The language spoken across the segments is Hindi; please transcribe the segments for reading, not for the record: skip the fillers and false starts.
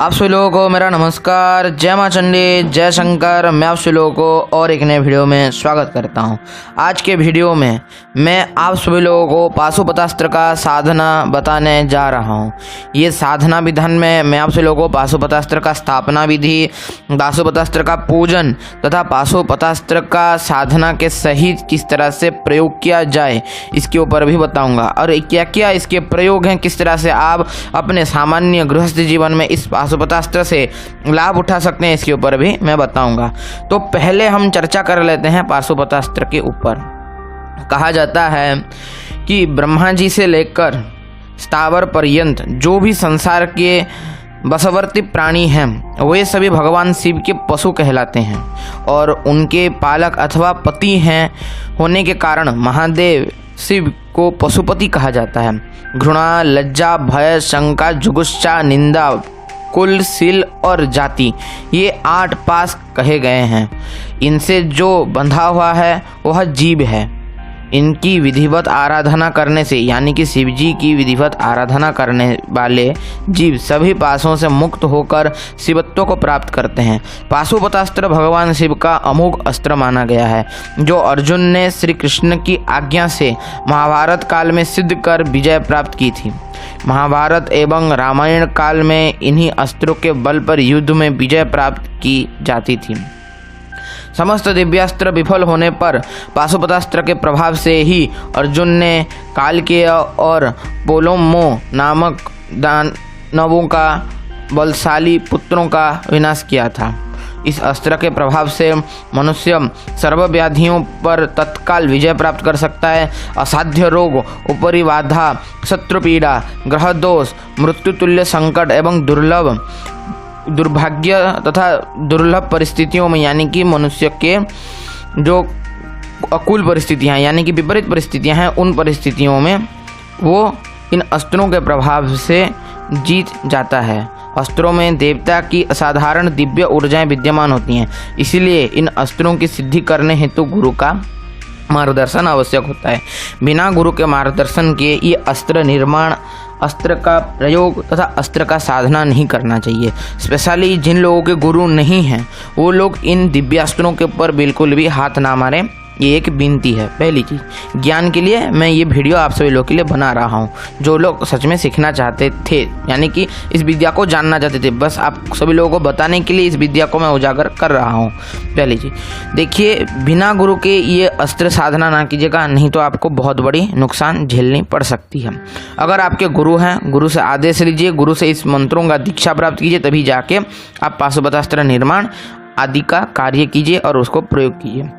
आप सभी लोगों को मेरा नमस्कार। जय मां चंडी, जय शंकर। मैं आप सभी लोगों को और एक नए वीडियो में स्वागत करता हूं। आज के वीडियो में मैं आप सभी लोगों को पाशुपतास्त्र का साधना बताने जा रहा हूं। ये साधना विधान में मैं आप सभी लोगों को पाशुपतास्त्र का स्थापना विधि, पाशुपतास्त्र का पूजन तथा पाशुपतास्त्र का साधना के सही किस तरह से प्रयोग किया जाए इसके ऊपर भी बताऊँगा, और क्या क्या इसके प्रयोग हैं, किस तरह से आप अपने सामान्य गृहस्थ जीवन में इस पाशुपतास्त्र से लाभ उठा सकते हैं इसके ऊपर भी मैं बताऊंगा। तो पहले हम चर्चा कर लेते हैं पाशुपतास्त्र के ऊपर। कहा जाता है कि ब्रह्मा जी से लेकर स्थावर पर्यंत जो भी संसार के बसवर्ती प्राणी हैं वे सभी भगवान शिव के पशु कहलाते हैं, और उनके पालक अथवा पति हैं होने के कारण महादेव शिव को पशुपति कहा जाता है। घृणा, लज्जा, भय, शंका, जुगुप्सा, निंदा, कुल, शील और जाति, ये 8 पास कहे गए हैं। इनसे जो बंधा हुआ है वह जीव है। इनकी विधिवत आराधना करने से, यानी कि शिव जी की विधिवत आराधना करने वाले जीव सभी पासों से मुक्त होकर शिवत्व को प्राप्त करते हैं। पाशुपतास्त्र भगवान शिव का अमोघ अस्त्र माना गया है, जो अर्जुन ने श्री कृष्ण की आज्ञा से महाभारत काल में सिद्ध कर विजय प्राप्त की थी। महाभारत एवं रामायण काल में इन्हीं अस्त्रों के बल पर युद्ध में विजय प्राप्त की जाती थी। समस्त दिव्यास्त्र विफल होने पर पाशुपतास्त्र के प्रभाव से ही अर्जुन ने कालकेय और पोलोमो नामक दानवों का बलशाली पुत्रों का विनाश किया था। इस अस्त्र के प्रभाव से मनुष्य सर्वव्याधियों पर तत्काल विजय प्राप्त कर सकता है। असाध्य रोग, ऊपरी बाधा, शत्रु पीड़ा, ग्रह दोष, मृत्युतुल्य संकट एवं दुर्भाग्य तथा दुर्लभ परिस्थितियों में, यानी कि मनुष्य के जो अकुल परिस्थितियां यानी कि विपरीत परिस्थितियां हैं, उन परिस्थितियों में वो इन अस्त्रों के प्रभाव से जीत जाता है। अस्त्रों में देवता की असाधारण दिव्य ऊर्जाएं विद्यमान होती हैं, इसलिए इन अस्त्रों की सिद्धि करने हेतु गुरु का मार्गदर्शन आवश्यक होता है। बिना गुरु के मार्गदर्शन के ये अस्त्र निर्माण, अस्त्र का प्रयोग तथा अस्त्र का साधना नहीं करना चाहिए। स्पेशली जिन लोगों के गुरु नहीं हैं वो लोग इन दिव्यास्त्रों के ऊपर बिल्कुल भी हाथ ना मारें, ये एक विनती है। पहली चीज़, ज्ञान के लिए मैं ये वीडियो आप सभी लोगों के लिए बना रहा हूँ। जो लोग सच में सीखना चाहते थे, यानी कि इस विद्या को जानना चाहते थे, बस आप सभी लोगों को बताने के लिए इस विद्या को मैं उजागर कर रहा हूँ। पहली चीज़ देखिए, बिना गुरु के ये अस्त्र साधना ना कीजिएगा, नहीं तो आपको बहुत बड़ी नुकसान झेलनी पड़ सकती है। अगर आपके गुरु हैं, गुरु से आदेश लीजिए, गुरु से इस मंत्रों का दीक्षा प्राप्त कीजिए, तभी जाके आप पाशुपतास्त्र निर्माण आदि का कार्य कीजिए और उसको प्रयोग कीजिए।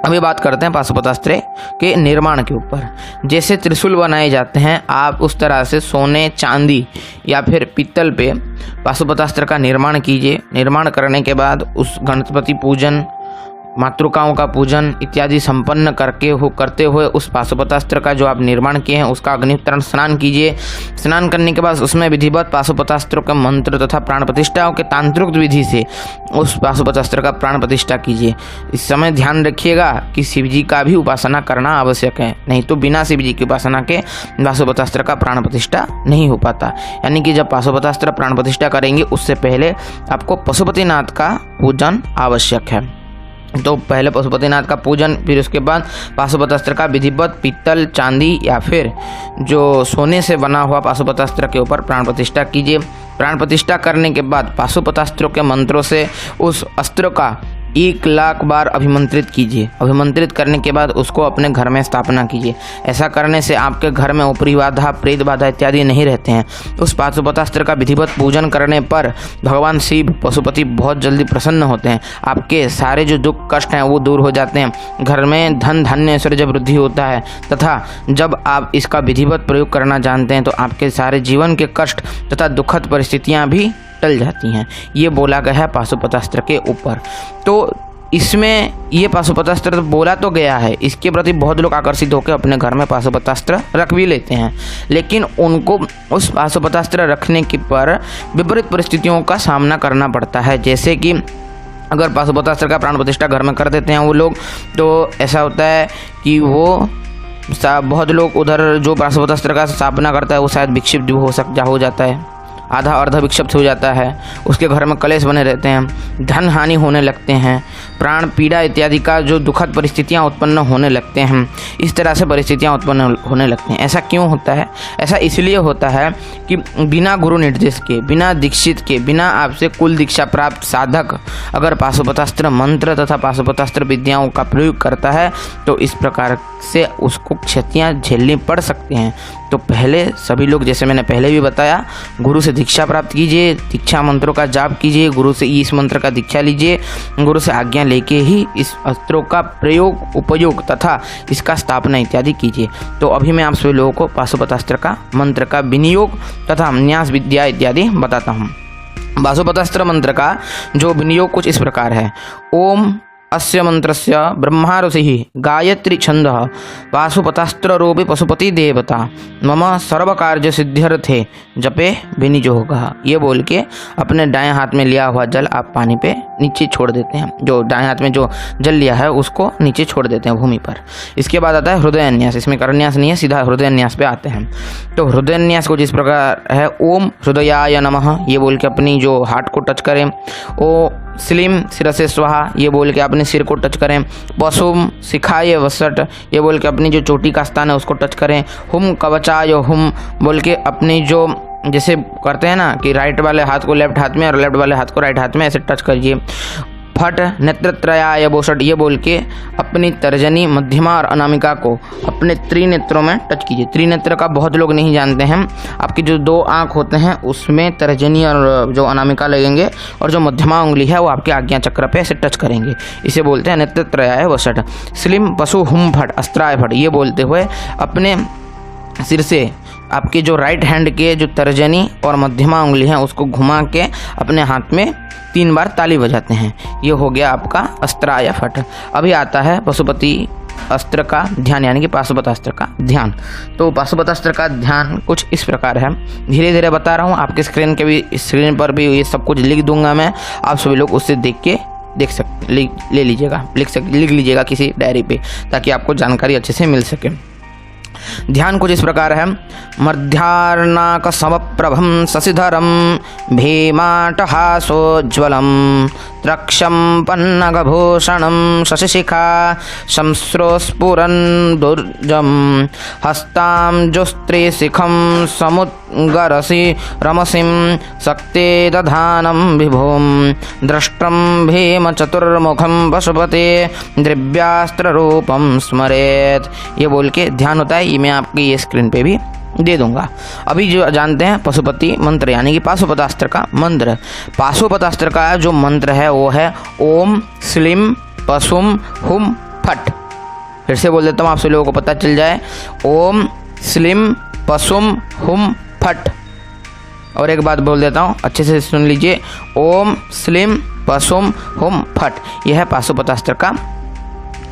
अभी बात करते हैं पाशुपतास्त्र के निर्माण के ऊपर। जैसे त्रिशूल बनाए जाते हैं, आप उस तरह से सोने, चांदी या फिर पीतल पे पाशुपतास्त्र का निर्माण कीजिए। निर्माण करने के बाद उस गणपति पूजन, मातृकाओं का पूजन इत्यादि संपन्न करते हुए उस पाशुपतास्त्र का जो आप निर्माण किए हैं उसका अग्नितरण स्नान कीजिए। स्नान करने के बाद उसमें विधिवत पाशुपतास्त्रों के मंत्र तथा प्राण प्रतिष्ठाओं के तांत्रिक विधि से उस पाशुपतास्त्र का प्राण प्रतिष्ठा कीजिए। इस समय ध्यान रखिएगा कि शिव जी का भी उपासना करना आवश्यक है, नहीं तो बिना शिव जी की उपासना के पाशुपतास्त्र का प्राण प्रतिष्ठा नहीं हो पाता। यानी कि जब पाशुपतास्त्र प्राण प्रतिष्ठा करेंगे उससे पहले आपको पशुपतिनाथ का पूजन आवश्यक है। तो पहले पशुपतिनाथ का पूजन, फिर उसके बाद पाशुपतास्त्र का विधिवत पीतल, चांदी या फिर जो सोने से बना हुआ पाशुपतास्त्र के ऊपर प्राण प्रतिष्ठा कीजिए। प्राण प्रतिष्ठा करने के बाद पाशुपतास्त्रों के मंत्रों से उस अस्त्र का 1,00,000 बार अभिमंत्रित कीजिए। अभिमंत्रित करने के बाद उसको अपने घर में स्थापना कीजिए। ऐसा करने से आपके घर में ऊपरी बाधा, प्रेत बाधा इत्यादि नहीं रहते हैं। उस पाशुपतास्त्र का विधिवत पूजन करने पर भगवान शिव पशुपति बहुत जल्दी प्रसन्न होते हैं। आपके सारे जो दुख कष्ट हैं वो दूर हो जाते हैं। घर में धन धान्य ऐश्वर्य वृद्धि होता है, तथा जब आप इसका विधिवत प्रयोग करना जानते हैं तो आपके सारे जीवन के कष्ट तथा दुखद परिस्थितियाँ भी टल जाती हैं। ये बोला गया है पाशुपतास्त्र के ऊपर। तो इसमें ये पाशुपतास्त्र बोला तो गया है, इसके प्रति बहुत लोग आकर्षित होकर अपने घर में पाशुपतास्त्र रख भी लेते हैं, लेकिन उनको उस पाशुपतास्त्र रखने के पर विपरीत परिस्थितियों का सामना करना पड़ता है। जैसे कि अगर पाशुपतास्त्र का प्राण प्रतिष्ठा घर में कर देते हैं वो लोग, तो ऐसा होता है कि वो बहुत लोग उधर जो पाशुपतास्त्र का स्थापना करता है वो शायद विक्षिप्त हो जाता है। आधा अर्ध विक्षिप्त हो जाता है, उसके घर में कलेश बने रहते हैं, धन हानि होने लगते हैं, प्राण पीड़ा इत्यादि का जो दुखद परिस्थितियाँ उत्पन्न होने लगते हैं, इस तरह से परिस्थितियाँ उत्पन्न होने लगती हैं। ऐसा क्यों होता है? ऐसा इसलिए होता है कि बिना गुरु निर्देश के, बिना दीक्षित के, बिना आपसे कुल दीक्षा प्राप्त साधक अगर पाशुपतास्त्र मंत्र तथा पाशुपतास्त्र विद्याओं का प्रयोग करता है तो इस प्रकार से उसको क्षतियाँ झेलनी पड़ सकती हैं। तो पहले सभी लोग, जैसे मैंने पहले भी बताया, गुरु से दीक्षा प्राप्त कीजिए, दीक्षा मंत्रों का जाप कीजिए, गुरु से इस मंत्र का दीक्षा लीजिए, गुरु से आज्ञा लेके ही इस अस्त्रों का प्रयोग, उपयोग तथा इसका स्थापना इत्यादि कीजिए। तो अभी मैं आप सभी लोगों को पाशुपतास्त्र का मंत्र का विनियोग तथा न्यास विद्या इत्यादि बताता हूँ। पाशुपतास्त्र मंत्र का जो विनियोग कुछ इस प्रकार है। ओम अस्य मंत्रस्य ब्रह्मा ऋषिः गायत्री छंदः पाशुपतास्त्र रूपी पशुपति देवता मम सर्व कार्य सिद्ध्यर्थे जपे विनियोगः। ये बोल के अपने दाएं हाथ में लिया हुआ जल आप पानी पे नीचे छोड़ देते हैं। जो दाएं हाथ में जो जल लिया है उसको नीचे छोड़ देते हैं भूमि पर। इसके बाद आता है हृदयन्यास। इसमें करन्यास नहीं है, सीधा हृदयन्यास पे आते हैं। तो हृदयन्यास कुछ इस प्रकार है। ओम हृदयाय नमः, ये बोल के अपनी जो हार्ट को टच करें। ओ स्लिम शिरसे स्वाहा, ये बोल के अपने सिर को टच करें। पशुम शिखाय वसट, ये बोल के अपनी जो चोटी का स्थान है उसको टच करें। हुम कवचाय हुम बोल के अपनी जो जैसे करते हैं ना कि राइट वाले हाथ को लेफ्ट हाथ में और लेफ्ट वाले हाथ को राइट हाथ में ऐसे टच करिए। फट नेत्रत्रयाय बोसट, ये बोल के अपनी तर्जनी, मध्यमा और अनामिका को अपने त्रिनेत्रों में टच कीजिए। त्रिनेत्र का बहुत लोग नहीं जानते हैं। आपकी जो दो आँख होते हैं उसमें तर्जनी और जो अनामिका लगेंगे और जो मध्यमा उंगली है वो आपके आज्ञा चक्र पे ऐसे टच करेंगे। इसे बोलते हैं नेत्रत्रयाय वसट। स्लिम पशु हुम फट अस्त्राय फट, ये बोलते हुए अपने सिर से आपके जो राइट हैंड के जो तर्जनी और मध्यमा उंगली है उसको घुमा के अपने हाथ में 3 बार ताली बजाते हैं। ये हो गया आपका अस्त्राय फट। अभी आता है पशुपति अस्त्र का ध्यान, यानी कि पाशुपतास्त्र का ध्यान। तो पाशुपतास्त्र का ध्यान कुछ इस प्रकार है, धीरे धीरे बता रहा हूँ। आपके स्क्रीन पर भी ये सब कुछ लिख दूंगा मैं, आप सभी लोग उससे देख के ले लीजिएगा, लिख लीजिएगा किसी डायरी पे, ताकि आपको जानकारी अच्छे से मिल सके। ध्यान कुछ इस प्रकार है। मध्यार्नाक समप्रभम शशिधरम भीमाटहासोज्ज्वलम त्रक्षम पन्नगभूषणम शशिशिखा शंस्रोस्फुरन् दुर्जम हस्तांजुस्त्रिशिखं समुद्गरसि रमसिं शक्ते दधानं विभुं दृष्टं भीमचतुर्मुखं पशुपते दिव्यास्त्ररूपं स्मरेत्। ये बोल के ध्यान होता है। ये मैं आपकी ये स्क्रीन पे भी दे दूंगा। अभी जो जानते हैं पशुपति मंत्र, यानी कि पाशुपतास्त्र का मंत्र। पाशुपतास्त्र का जो मंत्र है वो है ओम स्लिम पशुम हुम फट। फिर से बोल देता हूँ, आप सभी लोगों को पता चल जाए। ओम स्लिम पशुम हुम फट। और एक बात बोल देता हूँ, अच्छे से सुन लीजिए। ओम स्लिम पशुम हुम फट। यह है पाशुपतास्त्र का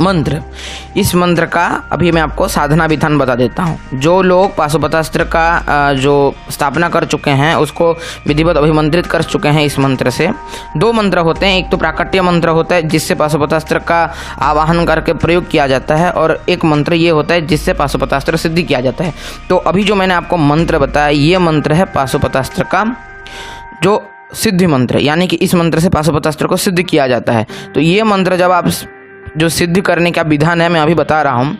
मंत्र। इस मंत्र का अभी मैं आपको साधना विधान बता देता हूँ। जो लोग पाशुपतास्त्र का जो स्थापना कर चुके हैं उसको विधिवत अभिमंत्रित कर चुके हैं इस मंत्र से। 2 मंत्र होते हैं, एक तो प्राकट्य मंत्र होता है जिससे पाशुपतास्त्र का आवाहन करके प्रयोग किया जाता है, और एक मंत्र ये होता है जिससे पाशुपतास्त्र सिद्धि किया जाता है। तो अभी जो मैंने आपको मंत्र बताया ये मंत्र है पाशुपतास्त्र का जो सिद्धि मंत्र, यानी कि इस मंत्र से पाशुपतास्त्र को सिद्ध किया जाता है। तो ये मंत्र जब आप जो सिद्ध करने का विधान है मैं अभी बता रहा हूँ।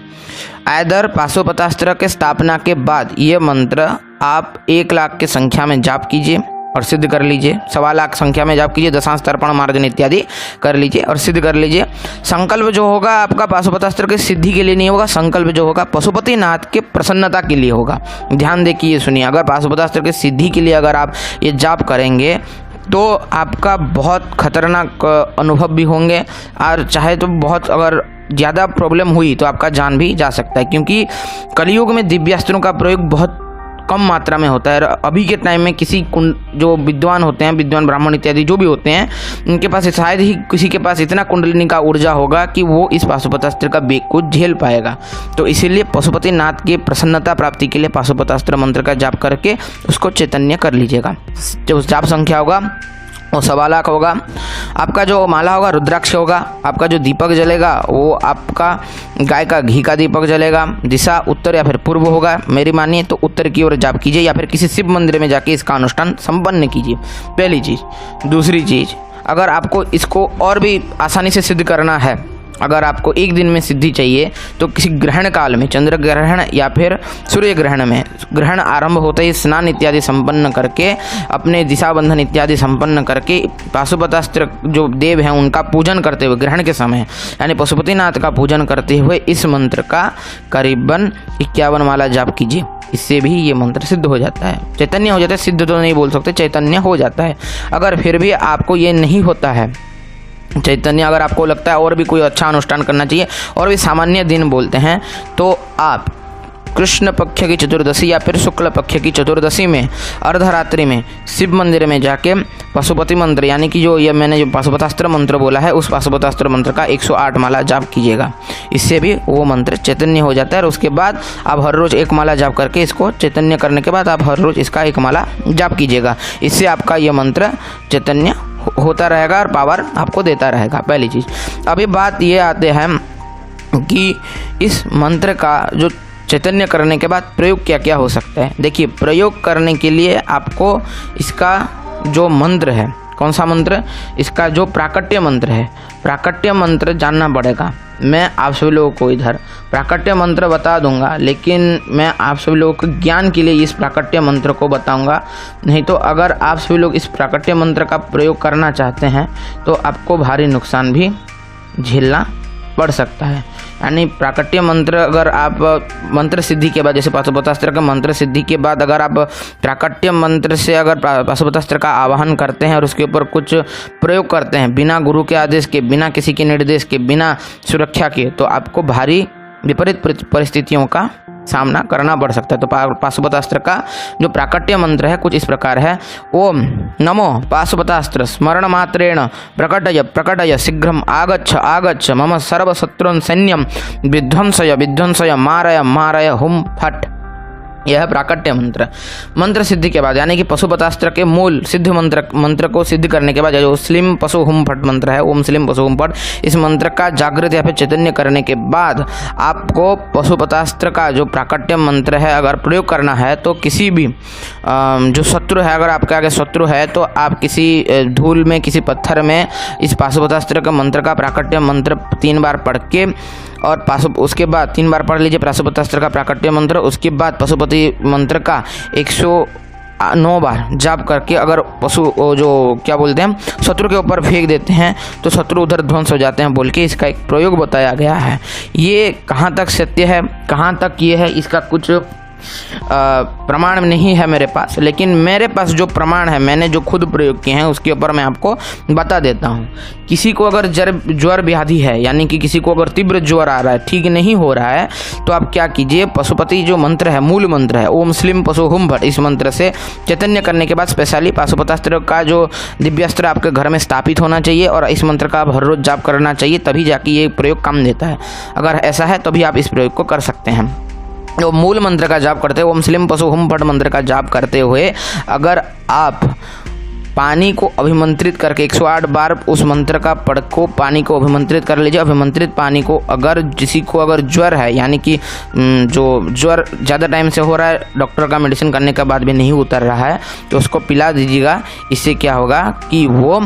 आइदर पाशुपतास्त्र के स्थापना के बाद ये मंत्र आप 1 लाख की संख्या में जाप कीजिए और सिद्ध कर लीजिए। 1.25 लाख संख्या में जाप कीजिए, दशांश तर्पण मार्जन इत्यादि कर लीजिए और सिद्ध कर लीजिए। संकल्प जो होगा आपका पाशुपतास्त्र की सिद्धि के लिए नहीं होगा, संकल्प जो होगा पशुपतिनाथ के प्रसन्नता के लिए होगा। ध्यान देखिए, सुनिए। अगर पाशुपतास्त्र की सिद्धि के लिए अगर आप ये जाप करेंगे तो आपका बहुत खतरनाक अनुभव भी होंगे, और चाहे तो बहुत अगर ज़्यादा प्रॉब्लम हुई तो आपका जान भी जा सकता है, क्योंकि कलयुग में दिव्यास्त्रों का प्रयोग बहुत कम मात्रा में होता है। अभी के टाइम में किसी जो विद्वान होते हैं, विद्वान ब्राह्मण इत्यादि जो भी होते हैं, उनके पास शायद ही किसी के पास इतना कुंडलिनी का ऊर्जा होगा कि वो इस पाशुपतास्त्र का वेग को झेल पाएगा। तो इसीलिए पशुपतिनाथ की प्रसन्नता प्राप्ति के लिए पाशुपतास्त्र मंत्र का जाप करके उसको चैतन्य कर लीजिएगा। जो जाप संख्या होगा वो 1.25 लाख होगा। आपका जो माला होगा रुद्राक्ष होगा, आपका जो दीपक जलेगा वो आपका गाय का घी का दीपक जलेगा। दिशा उत्तर या फिर पूर्व होगा, मेरी मानिए तो उत्तर की ओर जाप कीजिए या फिर किसी शिव मंदिर में जाके इसका अनुष्ठान संपन्न कीजिए, पहली चीज़। दूसरी चीज़, अगर आपको इसको और भी आसानी से सिद्ध करना है, अगर आपको एक दिन में सिद्धि चाहिए तो किसी ग्रहण काल में, चंद्र ग्रहण या फिर सूर्य ग्रहण में, ग्रहण आरंभ होते ही स्नान इत्यादि संपन्न करके, अपने दिशा बंधन इत्यादि संपन्न करके, पाशुपतास्त्र जो देव हैं उनका पूजन करते हुए ग्रहण के समय, यानी पशुपतिनाथ का पूजन करते हुए इस मंत्र का करीबन 51 माला जाप कीजिए। इससे भी ये मंत्र सिद्ध हो जाता है, चैतन्य हो जाता है। सिद्ध तो नहीं बोल सकते, चैतन्य हो जाता है। अगर फिर भी आपको ये नहीं होता है चैतन्य, अगर आपको लगता है और भी कोई अच्छा अनुष्ठान करना चाहिए और भी सामान्य दिन बोलते हैं, तो आप कृष्ण पक्ष की चतुर्दशी या फिर शुक्ल पक्ष की चतुर्दशी में अर्धरात्रि में शिव मंदिर में जाके पशुपति मंत्र, यानी कि जो ये मैंने जो पाशुपतास्त्र मंत्र बोला है, उस पाशुपतास्त्र मंत्र का 108 माला जाप कीजिएगा। इससे भी वो मंत्र चैतन्य हो जाता है। और उसके बाद आप हर रोज़ 1 माला जाप करके, इसको चैतन्य करने के बाद आप हर रोज़ इसका 1 माला जाप कीजिएगा। इससे आपका ये मंत्र चैतन्य होता रहेगा और पावर आपको देता रहेगा, पहली चीज़। अभी बात ये आते हैं कि इस मंत्र का जो चैतन्य करने के बाद प्रयोग क्या क्या हो सकता है। देखिए, प्रयोग करने के लिए आपको इसका जो मंत्र है, कौन सा मंत्र, इसका जो प्राकट्य मंत्र है, प्राकट्य मंत्र जानना पड़ेगा। मैं आप सभी लोगों को इधर प्राकट्य मंत्र बता दूंगा, लेकिन मैं आप सभी लोगों को ज्ञान के लिए इस प्राकट्य मंत्र को बताऊंगा। नहीं तो अगर आप सभी लोग इस प्राकट्य मंत्र का प्रयोग करना चाहते हैं तो आपको भारी नुकसान भी झेलना पड़ सकता है। यानी प्राकट्य मंत्र, अगर आप मंत्र सिद्धि के बाद, जैसे पाशुपतास्त्र का मंत्र सिद्धि के बाद अगर आप प्राकट्य मंत्र से अगर पाशुपतास्त्र का आवाहन करते हैं और उसके ऊपर कुछ प्रयोग करते हैं बिना गुरु के आदेश के, बिना किसी के निर्देश के, बिना सुरक्षा के, तो आपको भारी विपरीत परिस्थितियों का सामना करना पड़ सकता है। तो पाशुपतास्त्र का जो प्राकट्य मंत्र है कुछ इस प्रकार है। ओम नमो पाशुपतास्त्र स्मरण मात्रेण प्रकटय प्रकटय शीघ्रम आगच्छ आगच्छ मम सर्वशत्रुन सैन्यम विध्वंसय विध्वंसय मारय मारय हुम फट। यह प्राकट्य मंत्र। मंत्र सिद्धि के बाद, यानी कि पशुपतास्त्र के मूल सिद्ध मंत्र को सिद्ध करने के बाद जो स्लिम पशु हुम फट मंत्र है, ओम स्लिम पशु हुम फट, इस मंत्र का जागृत या फिर चैतन्य करने के बाद आपको पशुपतास्त्र का जो प्राकट्य मंत्र है अगर प्रयोग करना है तो किसी भी जो शत्रु है, अगर आपके आगे शत्रु है तो आप किसी धूल में, किसी पत्थर में इस पाशुपतास्त्र के मंत्र का प्राकट्य मंत्र 3 बार पढ़ के और उसके बाद 3 बार पढ़ लीजिए पाशुपतास्त्र का प्राकट्य मंत्र। उसके बाद पशुपति मंत्र का 109 बार जाप करके अगर पशु जो क्या बोलते हैं शत्रु के ऊपर फेंक देते हैं तो शत्रु उधर ध्वंस हो जाते हैं बोल के इसका एक प्रयोग बताया गया है। ये कहाँ तक सत्य है, कहाँ तक ये है, इसका कुछ प्रमाण नहीं है मेरे पास, लेकिन मेरे पास जो प्रमाण है, मैंने जो खुद प्रयोग किए हैं उसके ऊपर मैं आपको बता देता हूँ। किसी को अगर ज्वर व्याधि है, यानी कि किसी को अगर तीव्र ज्वर आ रहा है, ठीक नहीं हो रहा है, तो आप क्या कीजिए, पशुपति जो मंत्र है, मूल मंत्र है ओम स्लिम पशु हुम भट, इस मंत्र से चैतन्य करने के बाद स्पेशली पाशुपतास्त्र का जो दिव्यास्त्र आपके घर में स्थापित होना चाहिए और इस मंत्र का आप हर रोज जाप करना चाहिए, तभी जाके ये प्रयोग काम देता है। अगर ऐसा है तभी आप इस प्रयोग को कर सकते हैं। जो मूल मंत्र का जाप करते हुए, ओम स्लिम पशु हुम फट मंत्र का जाप करते हुए अगर आप पानी को अभिमंत्रित करके 108 बार उस मंत्र का पढ़ को पानी को अभिमंत्रित कर लीजिए। अभिमंत्रित पानी को अगर किसी को अगर ज्वर है, यानी कि जो ज्वर ज़्यादा टाइम से हो रहा है, डॉक्टर का मेडिसिन करने के बाद भी नहीं उतर रहा है, तो उसको पिला दीजिएगा। इससे क्या होगा कि वो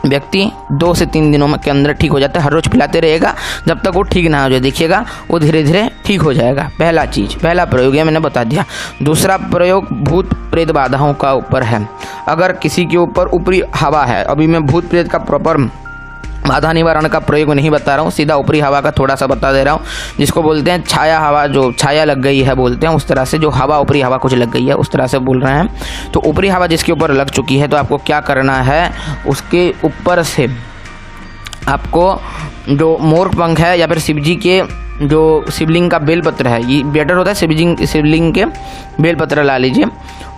व्यक्ति 2 से 3 दिनों के अंदर ठीक हो जाता है। हर रोज़ पिलाते रहेगा जब तक वो ठीक ना हो जाए, देखिएगा वो धीरे धीरे ठीक हो जाएगा। पहला प्रयोग ये मैंने बता दिया। दूसरा प्रयोग भूत प्रेत बाधाओं का ऊपर है। अगर किसी के ऊपर ऊपरी हवा है, अभी मैं भूत प्रेत का प्रॉपर बाधा निवारण का प्रयोग नहीं बता रहा हूँ, सीधा ऊपरी हवा का थोड़ा सा बता दे रहा हूँ, जिसको बोलते हैं छाया हवा, जो छाया लग गई है बोलते हैं, उस तरह से जो हवा ऊपरी हवा कुछ लग गई है उस तरह से बोल रहे हैं। तो ऊपरी हवा जिसके ऊपर लग चुकी है तो आपको क्या करना है, उसके ऊपर से आपको जो मोर पंख है या फिर शिवजी के जो शिवलिंग का बेलपत्र है, ये बेटर होता है, शिवलिंग के बेलपत्र ला लीजिए।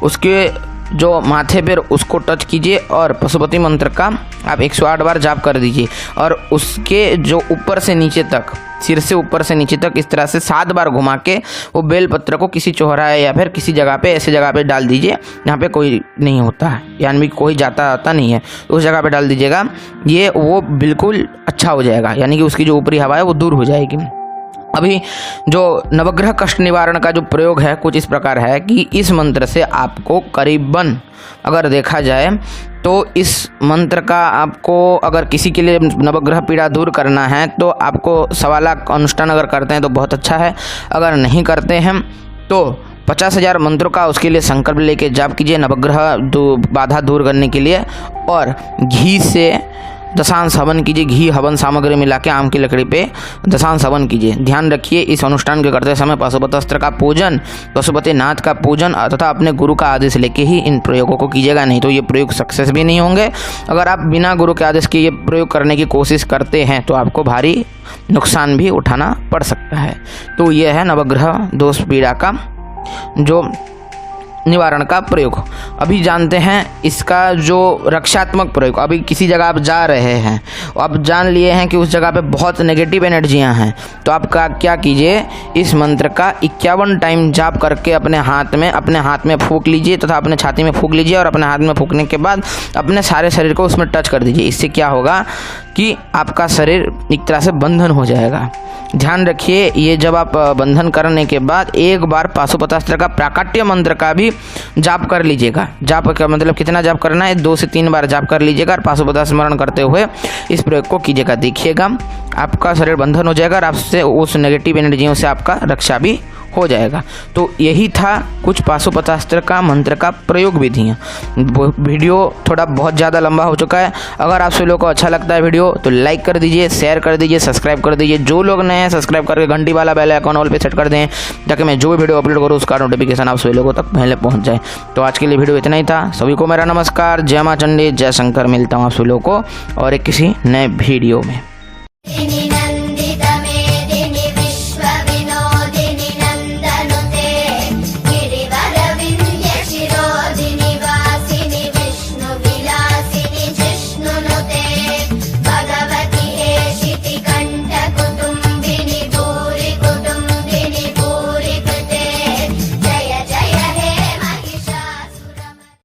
उसके जो माथे पर उसको टच कीजिए और पशुपति मंत्र का आप 108 बार जाप कर दीजिए और उसके जो ऊपर से नीचे तक, सिर से ऊपर से नीचे तक इस तरह से 7 बार घुमा के वो बेलपत्र को किसी चौराहे या फिर किसी जगह पे, ऐसे जगह पे डाल दीजिए जहाँ पे कोई नहीं होता है, यानी कोई जाता आता नहीं है, तो उस जगह पे डाल दीजिएगा। ये वो बिल्कुल अच्छा हो जाएगा, यानी कि उसकी जो ऊपरी हवा है वो दूर हो जाएगी। अभी जो नवग्रह कष्ट निवारण का जो प्रयोग है कुछ इस प्रकार है कि इस मंत्र से आपको करीबन अगर देखा जाए तो इस मंत्र का आपको अगर किसी के लिए नवग्रह पीड़ा दूर करना है तो आपको 1.25 लाख अनुष्ठान अगर करते हैं तो बहुत अच्छा है। अगर नहीं करते हैं तो 50,000 मंत्रों का उसके लिए संकल्प लेके जाप कीजिए नवग्रह बाधा दूर करने के लिए, और घी से दशांश हवन कीजिए। घी हवन सामग्री मिला के आम की लकड़ी पे दशांश हवन कीजिए। ध्यान रखिए इस अनुष्ठान के करते समय पशुपतस्त्र का पूजन, पशुपति नाथ का पूजन तथा अपने गुरु का आदेश लेके ही इन प्रयोगों को कीजिएगा, नहीं तो ये प्रयोग सक्सेस भी नहीं होंगे। अगर आप बिना गुरु के आदेश के ये प्रयोग करने की कोशिश करते हैं तो आपको भारी नुकसान भी उठाना पड़ सकता है। तो यह है नवग्रह दोष पीड़ा का जो निवारण का प्रयोग। अभी जानते हैं इसका जो रक्षात्मक प्रयोग। अभी किसी जगह आप जा रहे हैं, आप जान लिए हैं कि उस जगह पे बहुत नेगेटिव एनर्जियां हैं, तो आप क्या कीजिए, इस मंत्र का 51 टाइम जाप करके अपने हाथ में फूंक लीजिए तथा अपने छाती में फूंक लीजिए, और अपने हाथ में फूंकने के बाद अपने सारे शरीर को उसमें टच कर दीजिए। इससे क्या होगा कि आपका शरीर एक तरह से बंधन हो जाएगा। ध्यान रखिए ये जब आप बंधन करने के बाद एक बार पाशुपतास्त्र का प्राकट्य मंत्र का भी जाप कर लीजिएगा। जाप का मतलब कितना जाप करना है, 2 से 3 बार जाप कर लीजिएगा और पाशुपतास्त्र स्मरण करते हुए इस प्रयोग को कीजिएगा। देखिएगा आपका शरीर बंधन हो जाएगा और आपसे उस नेगेटिव एनर्जियों से आपका रक्षा भी हो जाएगा। तो यही था कुछ पाशुपतास्त्र का मंत्र का प्रयोग विधियाँ। वीडियो थोड़ा बहुत ज़्यादा लंबा हो चुका है। अगर आप सभी लोगों को अच्छा लगता है वीडियो तो लाइक कर दीजिए, शेयर कर दीजिए, सब्सक्राइब कर दीजिए। जो लोग नए हैं सब्सक्राइब करके घंटी वाला बेल आइकन ऑल पे सेट कर दें ताकि मैं जो भी वीडियो अपलोड करूँ उसका नोटिफिकेशन आप सभी लोगों तक पहले पहुँच जाए। तो आज के लिए वीडियो इतना ही था। सभी को मेरा नमस्कार, जय माँ चंडी, जय शंकर। मिलता हूँ आप सभी लोगों को और एक किसी नए वीडियो में।